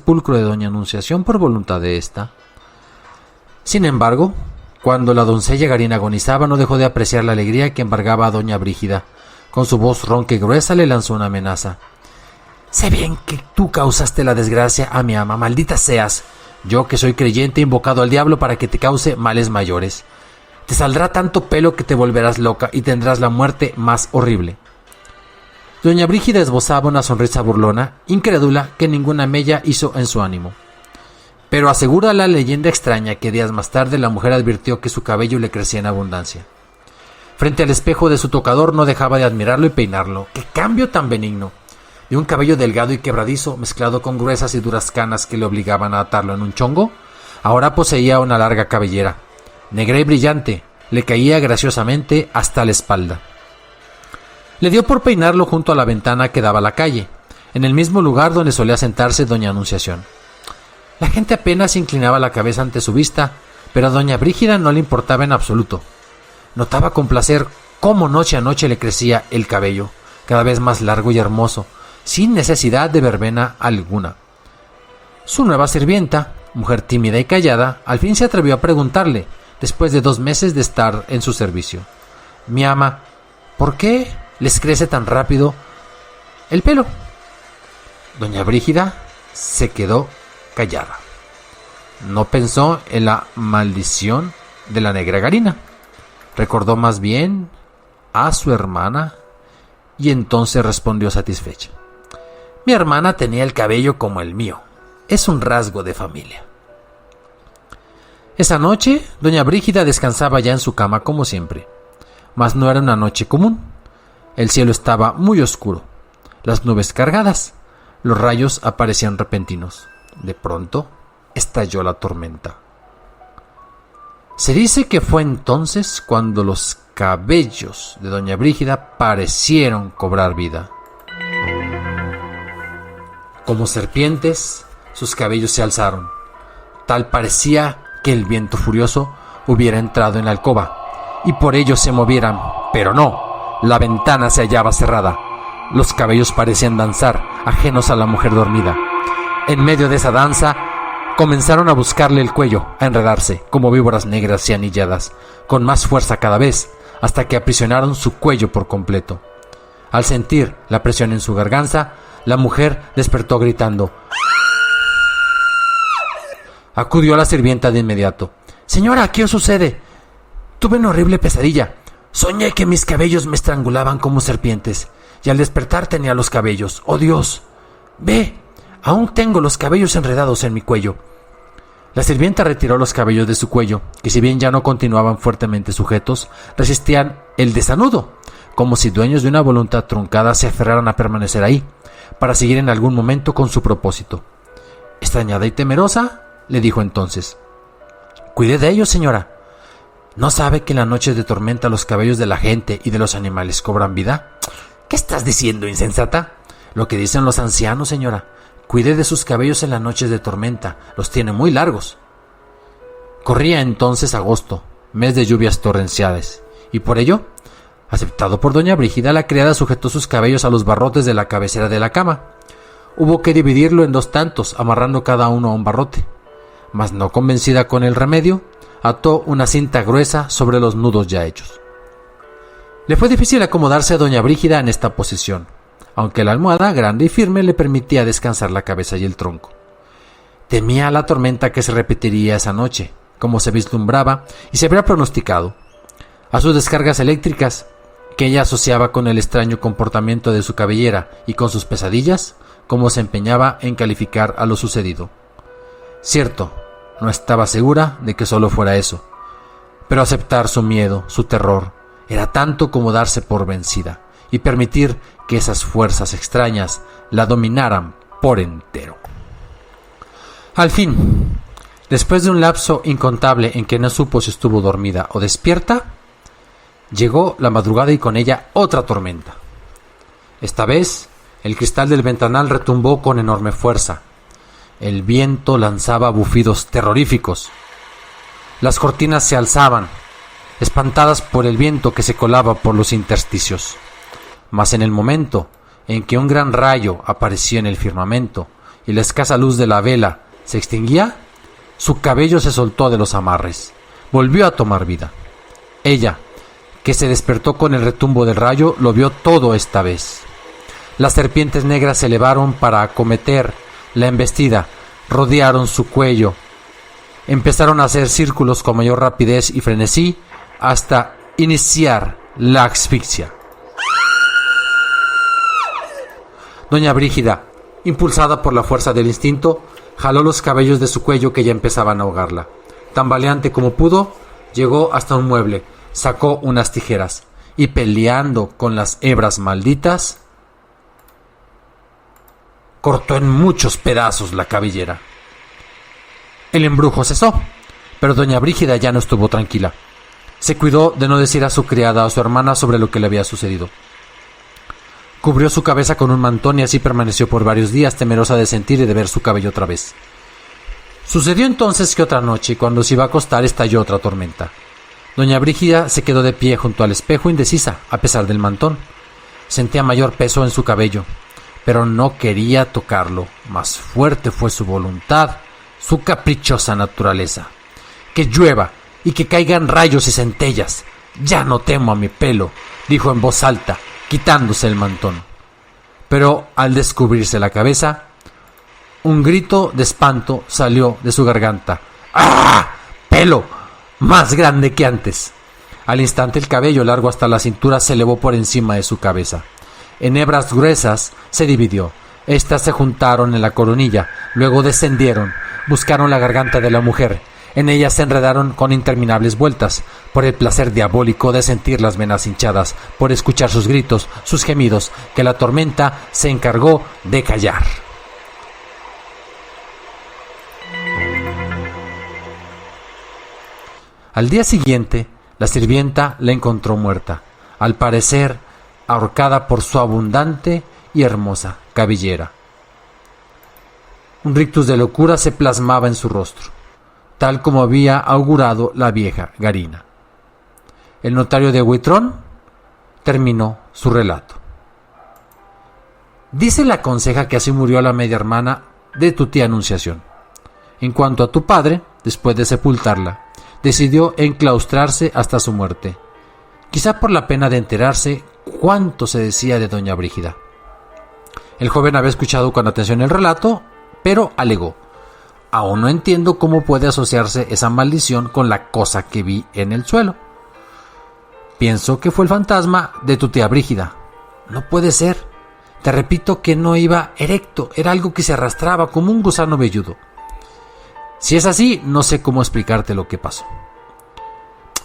sepulcro de doña Anunciación por voluntad de ésta. Sin embargo, cuando la doncella Garina agonizaba, no dejó de apreciar la alegría que embargaba a doña Brígida. Con su voz ronca y gruesa le lanzó una amenaza. «Sé bien que tú causaste la desgracia a mi ama, maldita seas. Yo, que soy creyente, he invocado al diablo para que te cause males mayores. Te saldrá tanto pelo que te volverás loca y tendrás la muerte más horrible». Doña Brígida esbozaba una sonrisa burlona, incrédula, que ninguna mella hizo en su ánimo. Pero asegura la leyenda extraña que días más tarde la mujer advirtió que su cabello le crecía en abundancia. Frente al espejo de su tocador no dejaba de admirarlo y peinarlo. ¡Qué cambio tan benigno! De un cabello delgado y quebradizo, mezclado con gruesas y duras canas que le obligaban a atarlo en un chongo, ahora poseía una larga cabellera, negra y brillante, le caía graciosamente hasta la espalda. Le dio por peinarlo junto a la ventana que daba a la calle, en el mismo lugar donde solía sentarse doña Anunciación. La gente apenas inclinaba la cabeza ante su vista, pero a doña Brígida no le importaba en absoluto. Notaba con placer cómo noche a noche le crecía el cabello, cada vez más largo y hermoso, sin necesidad de verbena alguna. Su nueva sirvienta, mujer tímida y callada, al fin se atrevió a preguntarle, después de 2 meses de estar en su servicio: «Mi ama, ¿por qué les crece tan rápido el pelo?». Doña Brígida se quedó callada. No pensó en la maldición de la negra Garina. Recordó más bien a su hermana y entonces respondió satisfecha: «Mi hermana tenía el cabello como el mío. Es un rasgo de familia». Esa noche, doña Brígida descansaba ya en su cama como siempre. Mas no era una noche común. El cielo estaba muy oscuro, las nubes cargadas, los rayos aparecían repentinos. De pronto, estalló la tormenta. Se dice que fue entonces cuando los cabellos de doña Brígida parecieron cobrar vida. Como serpientes, sus cabellos se alzaron. Tal parecía que el viento furioso hubiera entrado en la alcoba y por ello se movieran, pero no, la ventana se hallaba cerrada. Los cabellos parecían danzar, ajenos a la mujer dormida. En medio de esa danza, comenzaron a buscarle el cuello, a enredarse, como víboras negras y anilladas, con más fuerza cada vez, hasta que aprisionaron su cuello por completo. Al sentir la presión en su garganta, la mujer despertó gritando. Acudió a la sirvienta de inmediato. «Señora, ¿qué os sucede? Tuve una horrible pesadilla. Soñé que mis cabellos me estrangulaban como serpientes, y al despertar tenía los cabellos. ¡Oh, Dios! Ve, aún tengo los cabellos enredados en mi cuello». La sirvienta retiró los cabellos de su cuello, que si bien ya no continuaban fuertemente sujetos, resistían el desanudo, como si dueños de una voluntad truncada se aferraran a permanecer ahí, para seguir en algún momento con su propósito. Extrañada y temerosa, le dijo entonces: «Cuide de ellos, señora. ¿No sabe que en las noches de tormenta los cabellos de la gente y de los animales cobran vida?». «¿Qué estás diciendo, insensata?». «Lo que dicen los ancianos, señora. Cuide de sus cabellos en las noches de tormenta, los tiene muy largos». Corría entonces agosto, mes de lluvias torrenciales, y por ello, aceptado por doña Brígida, la criada sujetó sus cabellos a los barrotes de la cabecera de la cama. Hubo que dividirlo en 2 tantos, amarrando cada uno a un barrote. Mas no convencida con el remedio, ató una cinta gruesa sobre los nudos ya hechos. Le fue difícil acomodarse a doña Brígida en esta posición, aunque la almohada, grande y firme, le permitía descansar la cabeza y el tronco. Temía la tormenta que se repetiría esa noche, como se vislumbraba y se había pronosticado. A sus descargas eléctricas, que ella asociaba con el extraño comportamiento de su cabellera y con sus pesadillas, como se empeñaba en calificar a lo sucedido. Cierto, no estaba segura de que solo fuera eso, pero aceptar su miedo, su terror, era tanto como darse por vencida y permitir que esas fuerzas extrañas la dominaran por entero. Al fin, después de un lapso incontable en que no supo si estuvo dormida o despierta, llegó la madrugada y con ella otra tormenta. Esta vez, el cristal del ventanal retumbó con enorme fuerza. El viento lanzaba bufidos terroríficos. Las cortinas se alzaban, espantadas por el viento que se colaba por los intersticios. Mas en el momento en que un gran rayo apareció en el firmamento y la escasa luz de la vela se extinguía, su cabello se soltó de los amarres. Volvió a tomar vida. Ella, que se despertó con el retumbo del rayo, lo vio todo esta vez. Las serpientes negras se elevaron para acometer la embestida, rodearon su cuello, empezaron a hacer círculos con mayor rapidez y frenesí hasta iniciar la asfixia. Doña Brígida, impulsada por la fuerza del instinto, jaló los cabellos de su cuello que ya empezaban a ahogarla. Tambaleante como pudo, llegó hasta un mueble, sacó unas tijeras y, peleando con las hebras malditas, cortó en muchos pedazos la cabellera. El embrujo cesó, pero doña Brígida ya no estuvo tranquila. Se cuidó de no decir a su criada o a su hermana sobre lo que le había sucedido. Cubrió su cabeza con un mantón y así permaneció por varios días, temerosa de sentir y de ver su cabello otra vez. Sucedió entonces que otra noche, cuando se iba a acostar, estalló otra tormenta. Doña Brígida se quedó de pie junto al espejo, indecisa, a pesar del mantón. Sentía mayor peso en su cabello, pero no quería tocarlo. Más fuerte fue su voluntad, su caprichosa naturaleza. Que llueva y que caigan rayos y centellas. Ya no temo a mi pelo, dijo en voz alta, quitándose el mantón. Pero al descubrirse la cabeza, un grito de espanto salió de su garganta. ¡Ah! ¡Pelo! Más grande que antes. Al instante el cabello largo hasta la cintura se elevó por encima de su cabeza. En hebras gruesas se dividió. Estas se juntaron en la coronilla, luego descendieron, buscaron la garganta de la mujer. En ellas se enredaron con interminables vueltas, por el placer diabólico de sentir las venas hinchadas, por escuchar sus gritos, sus gemidos, que la tormenta se encargó de callar. Al día siguiente, la sirvienta la encontró muerta, al parecer ahorcada por su abundante y hermosa cabellera. Un rictus de locura se plasmaba en su rostro, tal como había augurado la vieja Garina. El notario de Huitrón terminó su relato. Dice la conseja que así murió la media hermana de tu tía Anunciación. En cuanto a tu padre, después de sepultarla, decidió enclaustrarse hasta su muerte, quizá por la pena de enterarse cuánto se decía de doña Brígida. El joven había escuchado con atención el relato, pero alegó: aún no entiendo cómo puede asociarse esa maldición con la cosa que vi en el suelo. Pienso que fue el fantasma de tu tía Brígida. No puede ser. Te repito que no iba erecto, era algo que se arrastraba como un gusano velludo. Si es así, no sé cómo explicarte lo que pasó.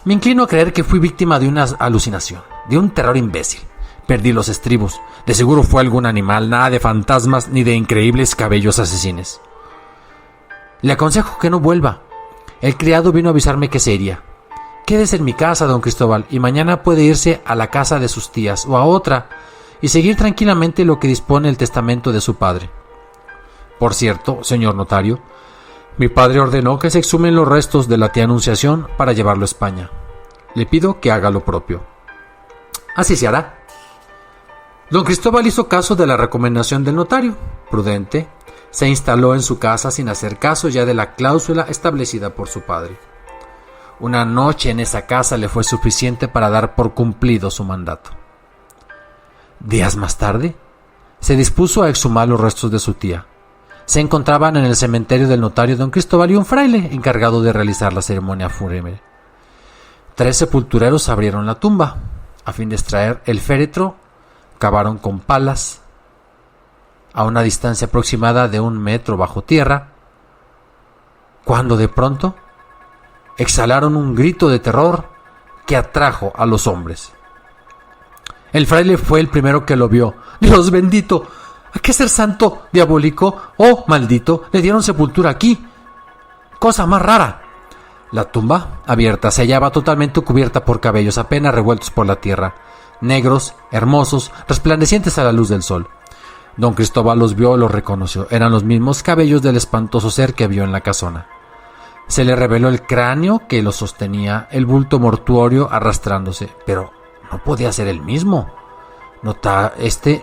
Me inclino a creer que fui víctima de una alucinación, de un terror imbécil. Perdí los estribos. De seguro fue algún animal, nada de fantasmas ni de increíbles cabellos asesines. Le aconsejo que no vuelva. El criado vino a avisarme que se iría. Quédese en mi casa, don Cristóbal, y mañana puede irse a la casa de sus tías o a otra y seguir tranquilamente lo que dispone el testamento de su padre. Por cierto, señor notario, mi padre ordenó que se exhumen los restos de la tía Anunciación para llevarlo a España. Le pido que haga lo propio. Así se hará. Don Cristóbal hizo caso de la recomendación del notario. Prudente, se instaló en su casa sin hacer caso ya de la cláusula establecida por su padre. Una noche en esa casa le fue suficiente para dar por cumplido su mandato. Días más tarde, se dispuso a exhumar los restos de su tía. Se encontraban en el cementerio del notario don Cristóbal y un fraile encargado de realizar la ceremonia fúnebre. 3 sepultureros abrieron la tumba. A fin de extraer el féretro, cavaron con palas a una distancia aproximada de 1 metro bajo tierra, cuando de pronto exhalaron un grito de terror que atrajo a los hombres. El fraile fue el primero que lo vio. ¡Dios bendito! ¿A qué ser santo diabólico? ¡Oh, maldito! Le dieron sepultura aquí. ¡Cosa más rara! La tumba, abierta, se hallaba totalmente cubierta por cabellos apenas revueltos por la tierra, negros, hermosos, resplandecientes a la luz del sol. Don Cristóbal los vio y los reconoció. Eran los mismos cabellos del espantoso ser que vio en la casona. Se le reveló el cráneo que lo sostenía, el bulto mortuorio arrastrándose, pero no podía ser el mismo.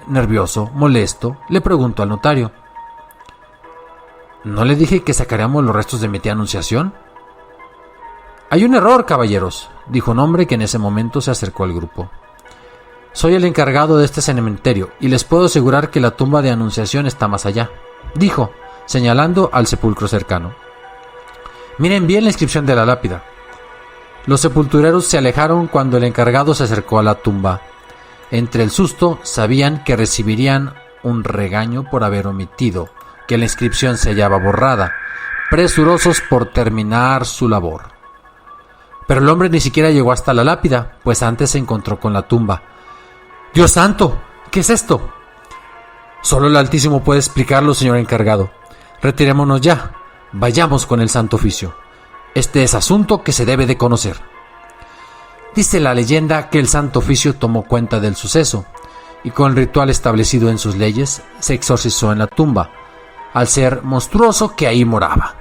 Nervioso, molesto, le preguntó al notario: ¿No le dije que sacaríamos los restos de mi tía Anunciación? Hay un error, caballeros, dijo un hombre que en ese momento se acercó al grupo. Soy el encargado de este cementerio y les puedo asegurar que la tumba de Anunciación está más allá, dijo, señalando al sepulcro cercano. Miren bien la inscripción de la lápida. Los sepultureros se alejaron cuando el encargado se acercó a la tumba. Entre el susto sabían que recibirían un regaño por haber omitido que la inscripción se hallaba borrada, presurosos por terminar su labor. Pero el hombre ni siquiera llegó hasta la lápida, pues antes se encontró con la tumba. ¡Dios santo! ¿Qué es esto? Solo el Altísimo puede explicarlo, señor encargado. Retirémonos ya. Vayamos con el Santo Oficio. Este es asunto que se debe de conocer. Dice la leyenda que el Santo Oficio tomó cuenta del suceso y con el ritual establecido en sus leyes se exorcizó en la tumba, al ser monstruoso que ahí moraba.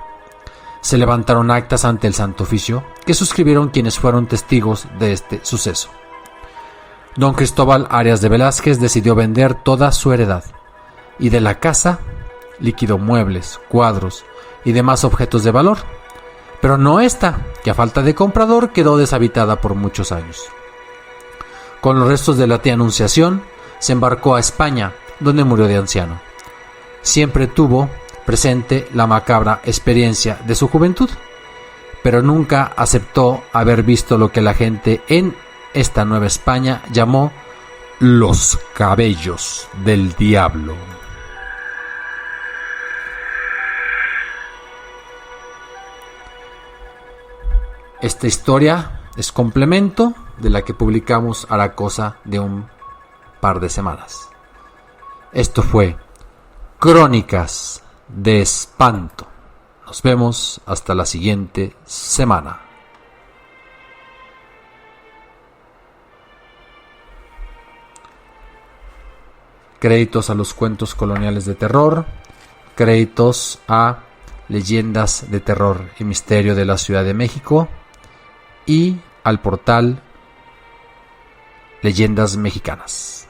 Se levantaron actas ante el Santo Oficio que suscribieron quienes fueron testigos de este suceso. Don Cristóbal Arias de Velázquez decidió vender toda su heredad y de la casa liquidó muebles, cuadros y demás objetos de valor, pero no esta, que a falta de comprador quedó deshabitada por muchos años. Con los restos de la tía Anunciación se embarcó a España, donde murió de anciano. Siempre tuvo presente la macabra experiencia de su juventud, pero nunca aceptó haber visto lo que la gente en esta Nueva España llamó los cabellos del diablo. Esta historia es complemento de la que publicamos hará cosa de un par de semanas. Esto fue Crónicas de Espanto. Nos vemos hasta la siguiente semana. Créditos a los cuentos coloniales de terror. Créditos a Leyendas de Terror y Misterio de la Ciudad de México. Y al portal Leyendas Mexicanas.